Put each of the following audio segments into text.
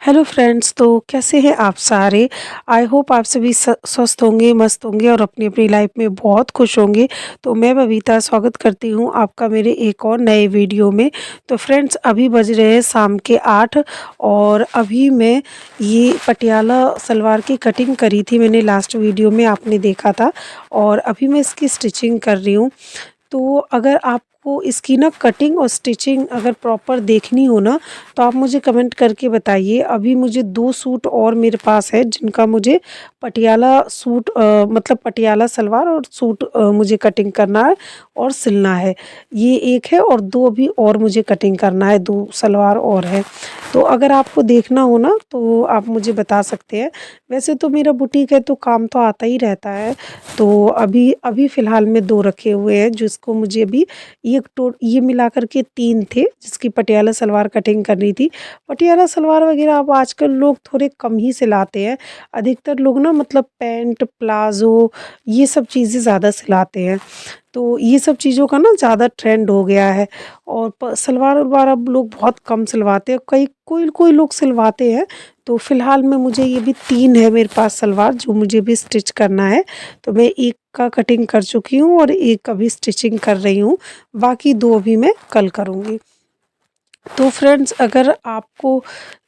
Hello friends, तो कैसे हैं आप सारे। आई होप आप सभी स्वस्थ होंगे, मस्त होंगे और अपनी अपनी लाइफ में बहुत खुश होंगे। तो मैं बबीता स्वागत करती हूँ आपका मेरे एक और नए वीडियो में। तो फ्रेंड्स, अभी बज रहे हैं शाम के 8 और अभी मैं ये पटियाला सलवार की कटिंग करी थी। मैंने लास्ट वीडियो में आपने देखा था और अभी मैं इसकी स्टिचिंग कर रही हूँ। तो अगर आपको इसकी ना कटिंग और स्टिचिंग अगर प्रॉपर देखनी हो ना, तो आप मुझे कमेंट करके बताइए। अभी मुझे 2 सूट और मेरे पास है जिनका मुझे पटियाला सूट मतलब पटियाला सलवार और सूट मुझे कटिंग करना है और सिलना है। ये एक है और 2 अभी और मुझे कटिंग करना है, 2 सलवार और है। तो अगर आपको देखना हो ना तो आप मुझे बता सकते हैं। वैसे तो मेरा बुटीक है तो काम तो आता ही रहता है। तो अभी अभी फ़िलहाल में 2 रखे हुए हैं जिसको मुझे अभी ये मिला कर के 3 थे जिसकी पटियाला सलवार कटिंग करनी थी। पटियाला सलवार वग़ैरह अब आजकल लोग थोड़े कम ही सिलाते हैं। अधिकतर लोग ना मतलब पैंट, प्लाज़ो ये सब चीज़ें ज़्यादा सिलाते हैं। तो ये सब चीज़ों का ना ज़्यादा ट्रेंड हो गया है और सलवार-वलवार अब लोग बहुत कम सिलवाते हैं। कई कोई कोई लोग सिलवाते हैं। तो फ़िलहाल में मुझे ये भी 3 है मेरे पास सलवार जो मुझे भी स्टिच करना है। तो मैं एक का कटिंग कर चुकी हूँ और एक अभी स्टिचिंग कर रही हूँ। बाकी 2 अभी मैं कल करूँगी। तो फ्रेंड्स, अगर आपको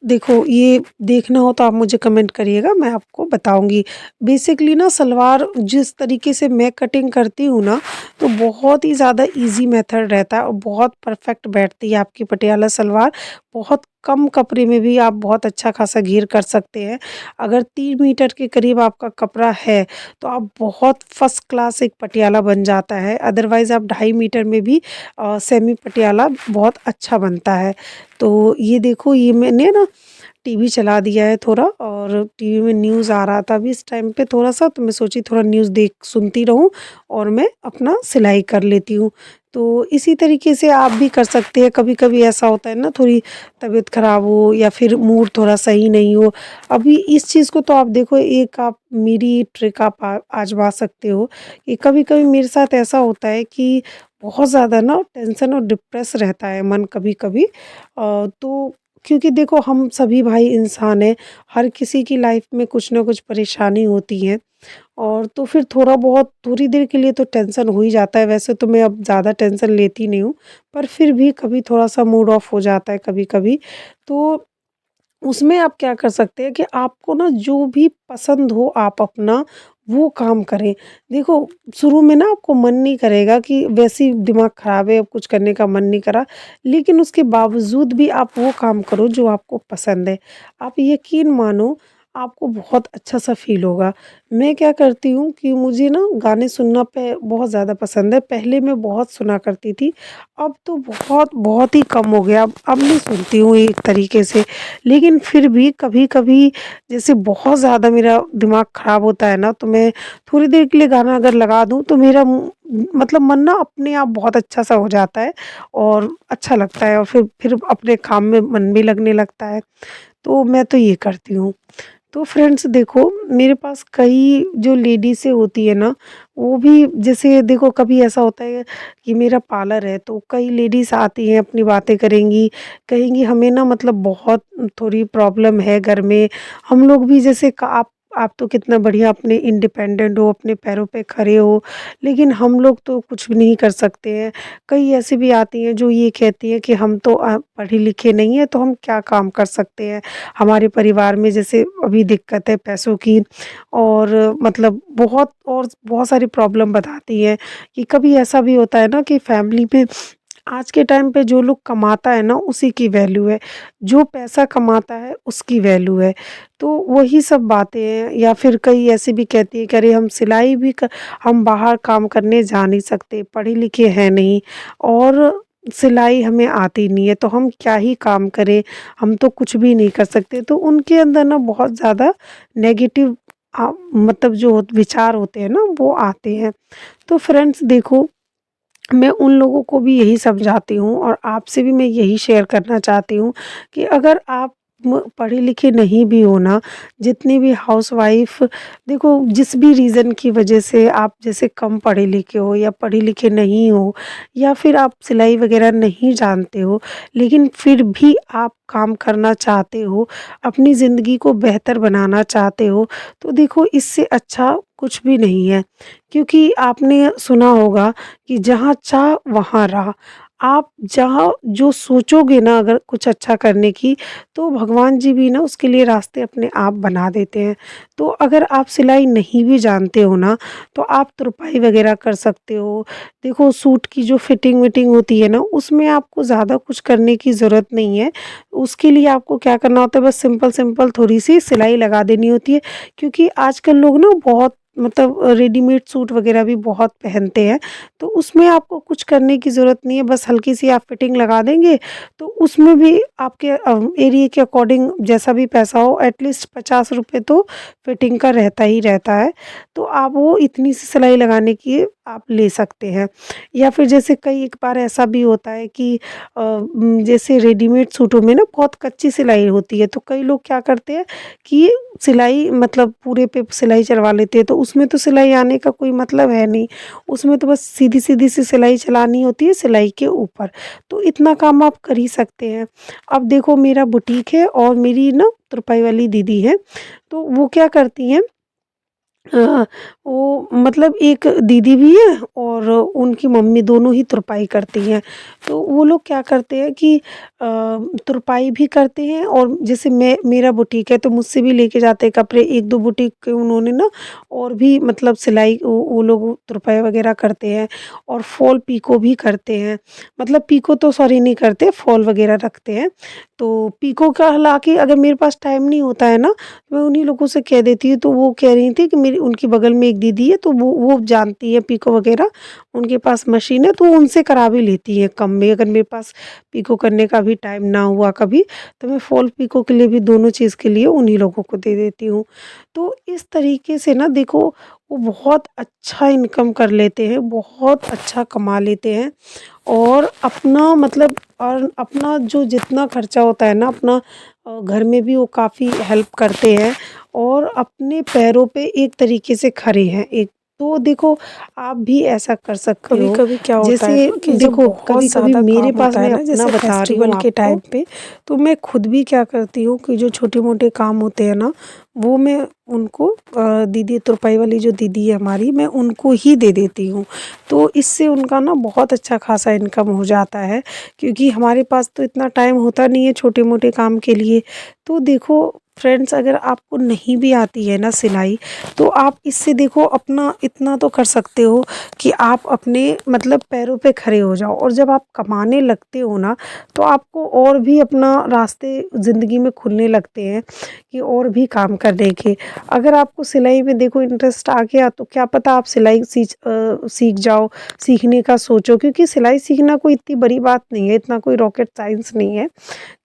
देखो ये देखना हो तो आप मुझे कमेंट करिएगा, मैं आपको बताऊँगी। बेसिकली ना सलवार जिस तरीके से मैं कटिंग करती हूँ ना, तो बहुत ही ज़्यादा ईज़ी मेथड रहता है और बहुत परफेक्ट बैठती है आपकी पटियाला सलवार। बहुत कम कपड़े में भी आप बहुत अच्छा खासा घेर कर सकते हैं। अगर 3 मीटर के करीब आपका कपड़ा है, तो आप बहुत फर्स्ट क्लास एक पटियाला बन जाता है। अदरवाइज़ आप 2.5 मीटर में भी सेमी पटियाला बहुत अच्छा बनता है। तो ये देखो, ये मैंने ना टीवी चला दिया है थोड़ा और टीवी में न्यूज़ आ रहा था अभी इस टाइम पे थोड़ा-सा, तो मैं सोची थोड़ा न्यूज़ देख सुनती रहूँ और मैं अपना सिलाई कर लेती हूँ। तो इसी तरीके से आप भी कर सकते हैं। कभी-कभी ऐसा होता है ना, थोड़ी तबीयत ख़राब हो या फिर मूड थोड़ा सही नहीं हो। अभी इस चीज़ को तो आप देखो, एक आप मेरी ट्रिक आप आज़मा सकते हो कि कभी-कभी मेरे साथ ऐसा होता है कि बहुत ज़्यादा ना टेंशन और डिप्रेस रहता है मन कभी-कभी। तो क्योंकि देखो हम सभी भाई इंसान हैं, हर किसी की लाइफ में कुछ ना कुछ परेशानी होती है और तो फिर थोड़ा बहुत थोड़ी देर के लिए तो टेंशन हो ही जाता है। वैसे तो मैं अब ज़्यादा टेंशन लेती नहीं हूँ, पर फिर भी कभी थोड़ा-सा मूड ऑफ हो जाता है कभी-कभी। तो उसमें आप क्या कर सकते हैं कि आपको ना जो भी पसंद हो आप अपना वो काम करें। देखो, शुरू में ना आपको मन नहीं करेगा कि वैसे ही दिमाग ख़राब है, अब कुछ करने का मन नहीं करा, लेकिन उसके बावजूद भी आप वो काम करो जो आपको पसंद है। आप यकीन मानो, आपको बहुत अच्छा-सा फ़ील होगा। मैं क्या करती हूँ कि मुझे ना गाने सुनना पे बहुत ज़्यादा पसंद है। पहले मैं बहुत सुना करती थी, अब तो बहुत बहुत ही कम हो गया। अब नहीं सुनती हूँ एक तरीके से। लेकिन फिर भी कभी-कभी जैसे बहुत ज़्यादा मेरा दिमाग ख़राब होता है ना, तो मैं थोड़ी देर के लिए गाना अगर लगा दूँ तो मेरा मतलब मन ना अपने आप बहुत अच्छा-सा हो जाता है और अच्छा लगता है और फिर अपने काम में मन भी लगने लगता है। तो मैं तो ये करती हूँ। तो फ्रेंड्स देखो, मेरे पास कई जो लेडीज़ें होती है ना, वो भी जैसे देखो कभी ऐसा होता है कि मेरा पार्लर है तो कई लेडीज़ आती हैं, अपनी बातें करेंगी, कहेंगी हमें ना मतलब बहुत थोड़ी प्रॉब्लम है घर में। हम लोग भी जैसे आप तो कितना बढ़िया अपने इंडिपेंडेंट हो, अपने पैरों पे खड़े हो, लेकिन हम लोग तो कुछ भी नहीं कर सकते हैं। कई ऐसी भी आती हैं जो ये कहती हैं कि हम तो पढ़े लिखे नहीं हैं, तो हम क्या काम कर सकते हैं। हमारे परिवार में जैसे अभी दिक्कत है पैसों की और मतलब बहुत सारी प्रॉब्लम बताती हैं कि कभी ऐसा भी होता है ना कि फैमिली में आज के टाइम पे जो लोग कमाता है ना उसी की वैल्यू है, जो पैसा कमाता है उसकी वैल्यू है। तो वही सब बातें हैं या फिर कई ऐसे भी कहती है कि अरे हम बाहर काम करने जा नहीं सकते, पढ़े लिखे हैं नहीं और सिलाई हमें आती नहीं है तो हम क्या ही काम करें, हम तो कुछ भी नहीं कर सकते। तो उनके अंदर ना बहुत ज़्यादा नेगेटिव मतलब जो विचार होते हैं ना वो आते हैं। तो फ्रेंड्स देखो, मैं उन लोगों को भी यही समझाती हूँ और आपसे भी मैं यही शेयर करना चाहती हूँ कि अगर आप पढ़े लिखे नहीं भी हो ना, जितनी भी हाउसवाइफ़ देखो जिस भी रीज़न की वजह से आप जैसे कम पढ़े लिखे हो या पढ़े लिखे नहीं हो या फिर आप सिलाई वग़ैरह नहीं जानते हो, लेकिन फिर भी आप काम करना चाहते हो, अपनी ज़िंदगी को बेहतर बनाना चाहते हो, तो देखो इससे अच्छा कुछ भी नहीं है। क्योंकि आपने सुना होगा कि जहाँ चाह वहाँ राह। आप जहाँ जो सोचोगे ना अगर कुछ अच्छा करने की, तो भगवान जी भी ना उसके लिए रास्ते अपने आप बना देते हैं। तो अगर आप सिलाई नहीं भी जानते हो ना, तो आप तुरपाई वग़ैरह कर सकते हो। देखो सूट की जो फिटिंग-विटिंग होती है ना, उसमें आपको ज़्यादा कुछ करने की ज़रूरत नहीं है। उसके लिए आपको क्या करना होता है, बस सिंपल-सिंपल थोड़ी-सी सिलाई लगा देनी होती है। क्योंकि आजकल लोग ना बहुत मतलब रेडीमेड सूट वग़ैरह भी बहुत पहनते हैं, तो उसमें आपको कुछ करने की ज़रूरत नहीं है, बस हल्की-सी आप फिटिंग लगा देंगे, तो उसमें भी आपके एरिया के अकॉर्डिंग जैसा भी पैसा हो एटलीस्ट ₹50 तो फिटिंग का रहता ही रहता है। तो आप वो इतनी सी सिलाई लगाने की आप ले सकते हैं। या फिर जैसे कई एक बार ऐसा भी होता है कि जैसे रेडीमेड सूटों में ना बहुत कच्ची सिलाई होती है, तो कई लोग क्या करते हैं कि सिलाई मतलब पूरे पे सिलाई चलवा लेते हैं, तो उसमें तो सिलाई आने का कोई मतलब है नहीं। उसमें तो बस सीधी-सीधी सी सिलाई चलानी होती है सिलाई के ऊपर। तो इतना काम आप कर ही सकते हैं। अब देखो मेरा बुटीक है और मेरी ना तुरपाई वाली दीदी है, तो वो क्या करती हैं वो मतलब एक दीदी भी है और उनकी मम्मी दोनों ही तुरपाई करती हैं। तो वो लोग क्या करते हैं कि तुरपाई भी करते हैं और जैसे मेरा बुटीक है तो मुझसे भी लेके जाते हैं कपड़े 1-2 बुटीक के उन्होंने ना और भी मतलब सिलाई वो लोग तुरपाई वग़ैरह करते हैं और फॉल पीको भी करते हैं। मतलब पीको तो सॉरी नहीं करते, फॉल वग़ैरह रखते हैं। तो पीको का हालाँकि अगर मेरे पास टाइम नहीं होता है ना, मैं उन्हीं लोगों से कह देती हूँ, तो वो कह रही थी कि मेरी उनके बगल में एक दीदी है, तो वो जानती है पीको वग़ैरह, उनके पास मशीन है, तो वो उनसे करा भी लेती हैं कम में। अगर मेरे पास पीको करने का भी टाइम ना हुआ कभी, तो मैं फॉल पीको के लिए भी दोनों चीज़ के लिए उन्हीं लोगों को दे देती हूँ। तो इस तरीके से ना देखो, वो बहुत अच्छा इनकम कर लेते हैं, बहुत अच्छा कमा लेते हैं और अपना मतलब और अपना जो जितना खर्चा होता है ना अपना घर में भी वो काफ़ी हेल्प करते हैं और अपने पैरों पे एक तरीके से खड़े हैं एक तो देखो आप भी ऐसा कर सकते हो कभी-कभी क्या होता है जैसे ना कि जब देखो बहुत कभी-कभी ज़्यादा मेरे काम पास होता है मैं ना, अपना जैसे बता रही हूँ फेस्टिवल के आपको टाइम पे, तो मैं खुद भी क्या करती हूँ कि जो छोटे-मोटे काम होते हैं ना, वो मैं उनको दीदी तुरपाई वाली जो दीदी है हमारी, मैं उनको ही दे देती हूँ। तो इससे उनका ना बहुत अच्छा खासा इनकम हो जाता है, क्योंकि हमारे पास तो इतना टाइम होता नहीं है छोटे-मोटे काम के लिए। तो देखो फ्रेंड्स अगर आपको नहीं भी आती है ना सिलाई, तो आप इससे देखो अपना इतना तो कर सकते हो कि आप अपने मतलब पैरों पे खड़े हो जाओ और जब आप कमाने लगते हो ना तो आपको और भी अपना रास्ते ज़िंदगी में खुलने लगते हैं कि और भी काम करने के। अगर आपको सिलाई में देखो इंटरेस्ट आ गया तो क्या पता आप सिलाई सीख जाओ, सीखने का सोचो क्योंकि सिलाई सीखना कोई इतनी बड़ी बात नहीं है, इतना कोई रॉकेट साइंस नहीं है।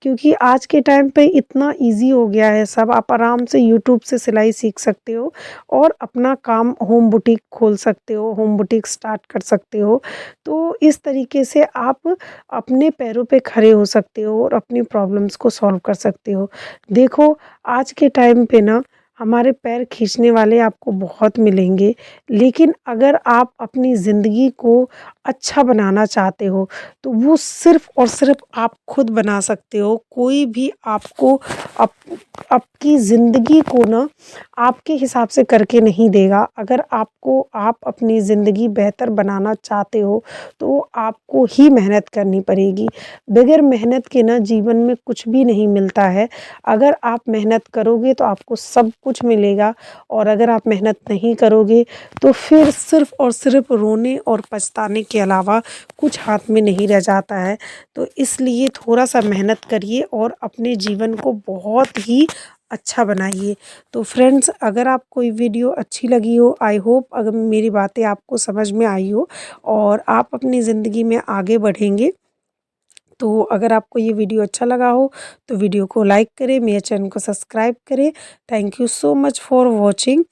क्योंकि आज के टाइम पे इतना ईज़ी हो गया है सब, आप आराम से यूट्यूब से सिलाई सीख सकते हो और अपना काम होम बुटीक खोल सकते हो, होम बुटीक स्टार्ट कर सकते हो। तो इस तरीके से आप अपने पैरों पे खड़े हो सकते हो और अपनी प्रॉब्लम्स को सॉल्व कर सकते हो। देखो आज के टाइम पे ना हमारे पैर खींचने वाले आपको बहुत मिलेंगे, लेकिन अगर आप अपनी ज़िंदगी को अच्छा बनाना चाहते हो, तो वो सिर्फ़ और सिर्फ़ आप खुद बना सकते हो। कोई भी आपको अप आपकी ज़िंदगी को ना आपके हिसाब से करके नहीं देगा। अगर आपको आप अपनी ज़िंदगी बेहतर बनाना चाहते हो, तो आपको ही मेहनत करनी पड़ेगी। बगैर मेहनत के ना जीवन में कुछ भी नहीं मिलता है। अगर आप मेहनत करोगे तो आपको सब कुछ मिलेगा और अगर आप मेहनत नहीं करोगे, तो फिर सिर्फ़ और सिर्फ़ रोने और पछताने के अलावा कुछ हाथ में नहीं रह जाता है। तो इसलिए थोड़ा-सा मेहनत करिए और अपने जीवन को बहुत ही अच्छा बनाइए। तो फ्रेंड्स अगर आपको ये वीडियो अच्छी लगी हो, आई होप अगर मेरी बातें आपको समझ में आई हो और आप अपनी ज़िंदगी में आगे बढ़ेंगे। तो अगर आपको ये वीडियो अच्छा लगा हो, तो वीडियो को लाइक करें, मेरे चैनल को सब्सक्राइब करें। Thank you so much for watching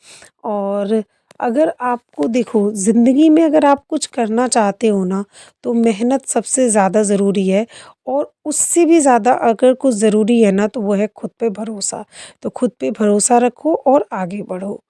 और अगर आपको देखो ज़िंदगी में अगर आप कुछ करना चाहते हो ना, तो मेहनत सबसे ज़्यादा ज़रूरी है और उससे भी ज़्यादा अगर कुछ ज़रूरी है ना, तो वो है खुद पे भरोसा। तो खुद पे भरोसा रखो और आगे बढ़ो।